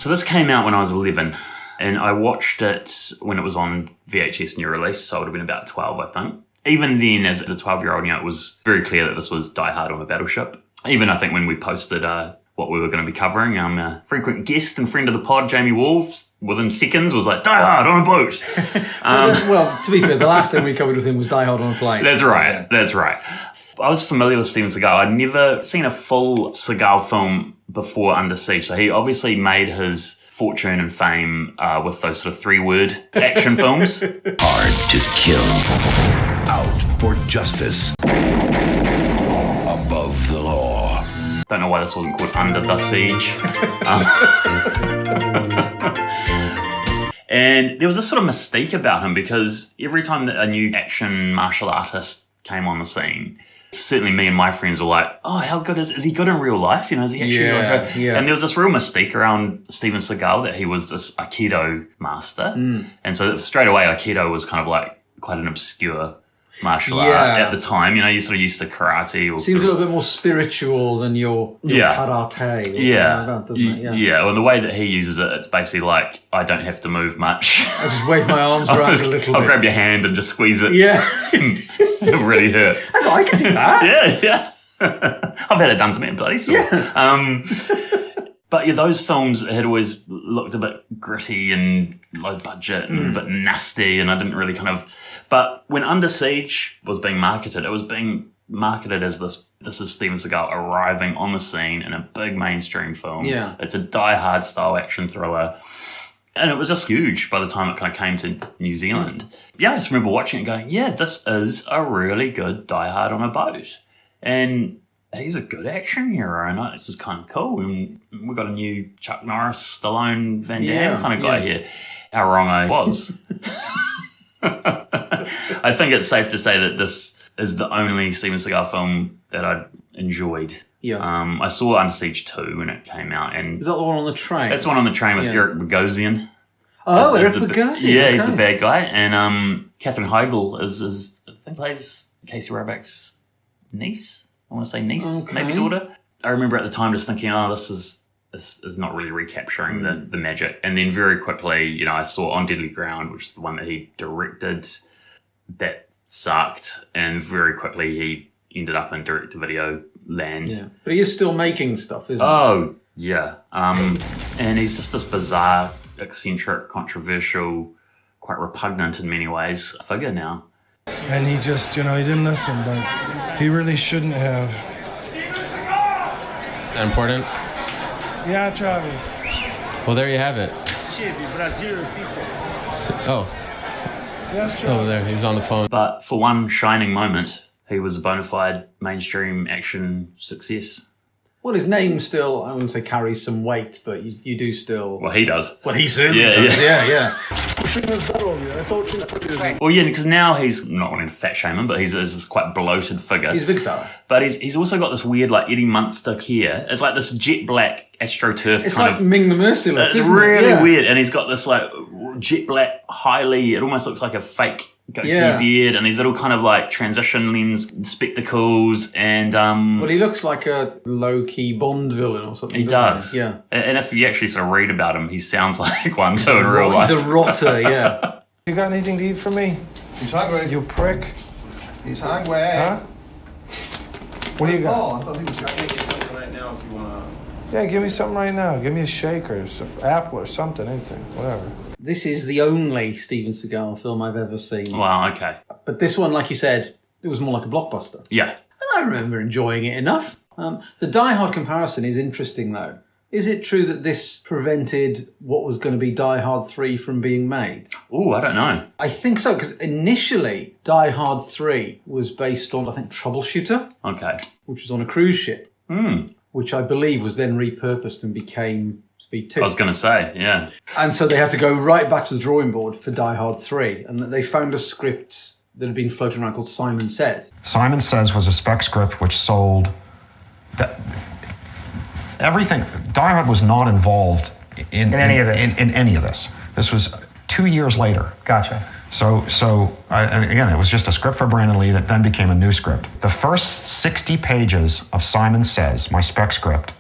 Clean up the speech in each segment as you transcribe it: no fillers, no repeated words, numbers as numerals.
So this came out when I was 11, and I watched it when it was on VHS new release, so I would have been about 12, I think. Even then, as a 12-year-old, it was very clear that this was Die Hard on a battleship. Even, I think, when we posted what we were going to be covering, a frequent guest and friend of the pod, Jamie Wolves, within seconds was like, Die Hard on a boat. Well, to be fair, the last thing we covered with him was Die Hard on a plane. That's right. I was familiar with Steven Seagal. I'd never seen a full Seagal film before Under Siege, so he obviously made his fortune and fame with those sort of 3-word action films. Hard to kill. Out for justice. Above the law. Don't know why this wasn't called Under the Siege. And there was this sort of mystique about him because every time that a new action martial artist came on the scene, certainly me and my friends were like, oh, how good is he good in real life? Is he actually And there was this real mystique around Steven Seagal that he was this Aikido master. And so straight away, Aikido was kind of like quite an obscure martial art at the time. You're sort of used to karate. Or seems a little bit more spiritual than your karate. Or something like that, doesn't it? Yeah. Well, the way that he uses it, it's basically like, I don't have to move much. I just wave my arms around a little bit. I'll grab your hand and just squeeze it. Yeah. It'll really hurt. I can do that. Yeah. I've had it done to me in bloody sort. But yeah, those films had always looked a bit gritty and low budget and a bit nasty, and I didn't really But when Under Siege was being marketed, it was being marketed as this is Steven Seagal arriving on the scene in a big mainstream film. Yeah. It's a Die Hard style action thriller. And it was just huge by the time it kind of came to New Zealand. Yeah, I just remember watching it and going, yeah, this is a really good Die Hard on a boat. And he's a good action hero, and this is kind of cool. And we've got a new Chuck Norris, Stallone, Van Damme kind of guy here. How wrong I was. I think it's safe to say that this is the only Steven Seagal film that I enjoyed. Yeah. I saw Under Siege 2 when it came out. And is that the one on the train? That's the one on the train with Eric Bogosian. Oh, Eric Bogosian. Yeah, okay. He's the bad guy. And Katherine Heigl is I think plays Casey Ryback's niece. I want to say niece, maybe daughter. I remember at the time just thinking, this is not really recapturing the magic. And then very quickly, I saw On Deadly Ground, which is the one that he directed. That sucked. And very quickly he ended up in direct-to-video land. Yeah. But he is still making stuff, isn't he? Oh, yeah. And he's just this bizarre, eccentric, controversial, quite repugnant in many ways figure now. And he just, he didn't listen, but he really shouldn't have. Is that important? Yeah, Travis. Well, there you have it. Oh. Yes, over there, he's on the phone. But for one shining moment, he was a bona fide mainstream action success. Well, his name still, I wouldn't say carries some weight, but you do still... Well, he does. Well, he certainly does. Yeah. Well, yeah, because now he's not wanting to fat shame him, but he's this quite bloated figure. He's a big fella. But he's also got this weird, like, Eddie Munster hair. It's like this jet black AstroTurf it's kind like Ming the Merciless, It's really weird. And he's got this, like, jet black, it almost looks like a fake goatee beard, and these little kind of like transition lens spectacles, and well, he looks like a low-key Bond villain or something. He does. Yeah. And if you actually sort of read about him, he sounds like one too in real life. He's a rotter, yeah. You got anything to eat for me? You prick. Huh? What do you got? Oh, I thought he was going to make you something right now if you want to... Yeah, give me something right now. Give me a shake or some apple or something, anything, whatever. This is the only Steven Seagal film I've ever seen. Wow, okay. But this one, like you said, it was more like a blockbuster. Yeah. And I remember enjoying it enough. The Die Hard comparison is interesting, though. Is it true that this prevented what was going to be Die Hard 3 from being made? Oh, I don't know. I think so, because initially Die Hard 3 was based on, I think, Troubleshooter. Okay. Which was on a cruise ship. Which I believe was then repurposed and became Speed 2. I was going to say, yeah. And so they had to go right back to the drawing board for Die Hard 3. And they found a script that had been floating around called Simon Says. Simon Says was a spec script which sold... everything. Die Hard was not involved in any of this. This was 2 years later. Gotcha. So and again, it was just a script for Brandon Lee that then became a new script. The first 60 pages of Simon Says, my spec script,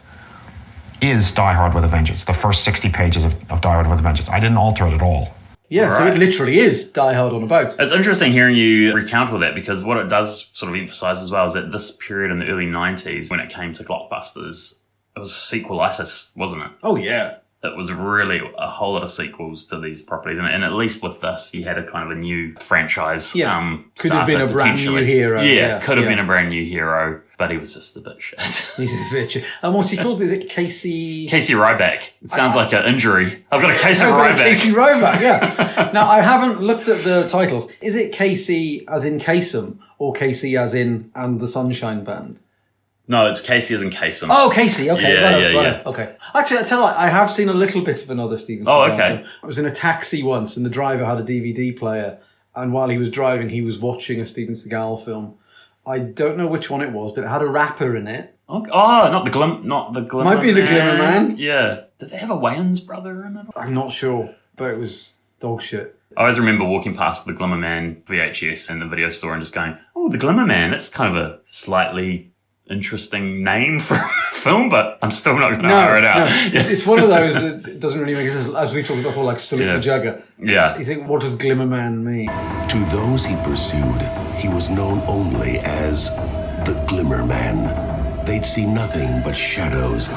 is Die Hard with a Vengeance, the first 60 pages of Die Hard with a Vengeance. I didn't alter it at all. Yeah, so it literally is Die Hard on a boat. It's interesting hearing you recount all that, because what it does sort of emphasise as well is that this period in the early 90s, when it came to blockbusters, it was sequelitis, wasn't it? Oh, yeah. It was really a whole lot of sequels to these properties. And at least with this, you had a kind of a new franchise. Yeah. Could have been a brand new hero. Yeah, could have been a brand new hero, but he was just a bit shit. He's a bit shit. And what's he called? Is it Casey? Casey Ryback. It sounds like an injury. I've got a case of Ryback. Casey Ryback, yeah. Now, I haven't looked at the titles. Is it Casey as in Kasem or Casey as in And the Sunshine Band? No, it's Casey as in Kasem. Oh, Casey. Okay. Yeah. Okay. Actually, I tell you, I have seen a little bit of another Steven Seagal. Oh, okay. I was in a taxi once, and the driver had a DVD player, and while he was driving, he was watching a Steven Seagal film. I don't know which one it was, but it had a rapper in it. Okay. Oh, not the Glimmer. Might be the Glimmer Man. Yeah. Did they have a Wayans brother in it? I'm not sure, but it was dog shit. I always remember walking past the Glimmer Man VHS in the video store and just going, "Oh, the Glimmer Man. That's kind of a slightly interesting name for a film, but I'm still not going to hire it out." No. Yeah. It's one of those that doesn't really make sense. As we talked before, like Salute the Jugger. Yeah. You think, what does Glimmer Man mean? To those he pursued, he was known only as the Glimmer Man. They'd see nothing but shadows.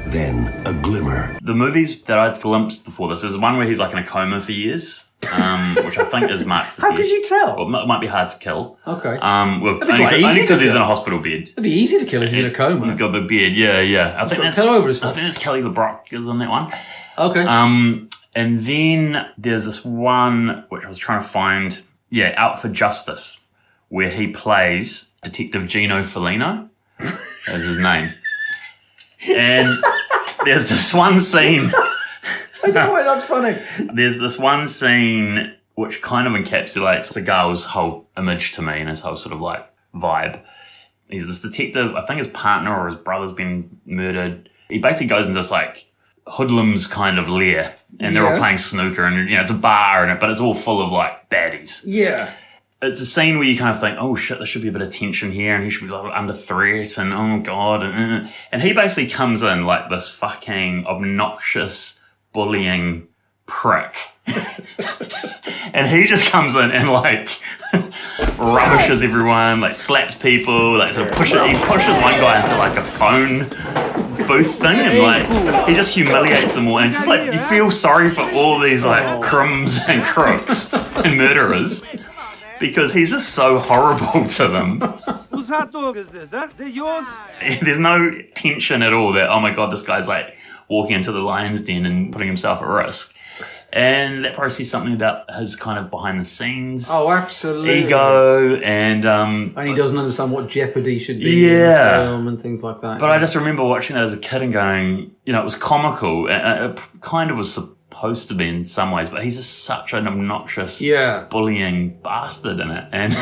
Then a glimmer. The movies that I'd glimpsed before this is one where he's like in a coma for years, which I think is marked for How death. could you tell? Well, it might be hard to kill. Okay. Well, That'd be quite easy only because to he's kill. in a hospital bed. It'd be easy to kill if he's in a coma. He's got a big beard. Yeah. I think got a pillow over his face. I think that's Kelly LeBrock is on that one. Okay. And then there's this one which I was trying to find. Yeah, Out for Justice, where he plays Detective Gino Felino. That's his name. And there's this one scene. I don't know why that's funny. There's this one scene which kind of encapsulates Seagal's whole image to me and his whole sort of like vibe. He's this detective. I think his partner or his brother's been murdered. He basically goes into this like hoodlums kind of lair, and they're all playing snooker, and it's a bar in it, but it's all full of like baddies. Yeah. It's a scene where you kind of think, oh shit, there should be a bit of tension here, and he should be like under threat, and oh god, and he basically comes in like this fucking obnoxious, bullying prick. And he just comes in and like rubbishes everyone, like slaps people, like sort of he pushes one guy into like a phone booth thing, and like he just humiliates them all, and just like you feel sorry for all these like crumbs and crooks and murderers, because he's just so horrible to them. Whose hot dog is this, huh? Is it yours? There's no tension at all that, oh my god, this guy's like walking into the lion's den and putting himself at risk. And that probably says something about his kind of behind the scenes absolutely ego, and he doesn't understand what jeopardy should be in the film and things like that. But I just remember watching that as a kid and going, it was comical. It kind of was supposed to be in some ways, but he's just such an obnoxious, bullying bastard in it. And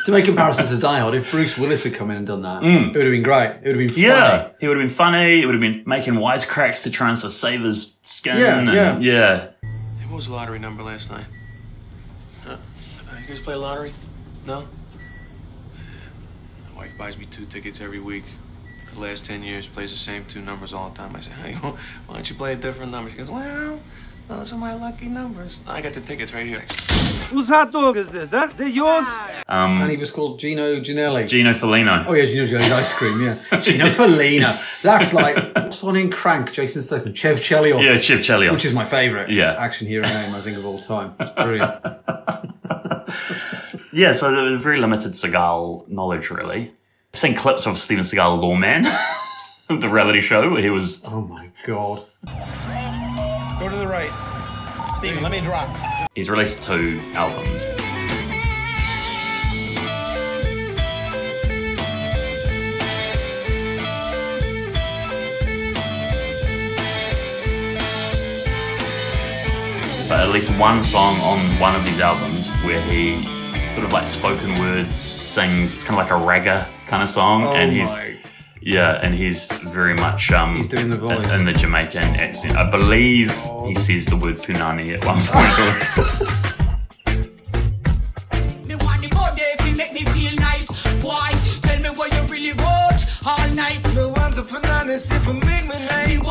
to make comparisons to Die Hard, if Bruce Willis had come in and done that, it would have been great. It would have been funny. Yeah, he would have been funny. It would have been making wisecracks to try and sort of save his skin. Hey, what was the lottery number last night? Huh? You guys play lottery? No? My wife buys me 2 tickets every week. For the last 10 years, plays the same 2 numbers all the time. I say, hey, why don't you play a different number? She goes, well, those are my lucky numbers. I got the tickets right here. Whose hot dog is this, huh? Is it yours? And he was called Gino Ginelli. Gino Felino. Oh yeah, Gino Ginelli's ice cream, yeah. Gino Felino. That's like, what's the one in Crank? Jason Statham. Chev Chelios. Yeah, Chev Chelios. Which is my favourite action hero name, I think, of all time. It's brilliant. Yeah, so there was very limited Seagal knowledge, really. I've seen clips of Steven Seagal Lawman, the reality show, where he was... Oh my god. Go to the right. Steven, let me drop. He's released 2 albums. But at least one song on one of these albums where he sort of like spoken word sings. It's kind of like a ragga kind of song, and he's very much he's doing the voice in the Jamaican accent. I believe he says the word punani at one point. Me want the body if you make me feel nice. Why? Tell me what you really want all night. Me want the punani wanna see for make me nice.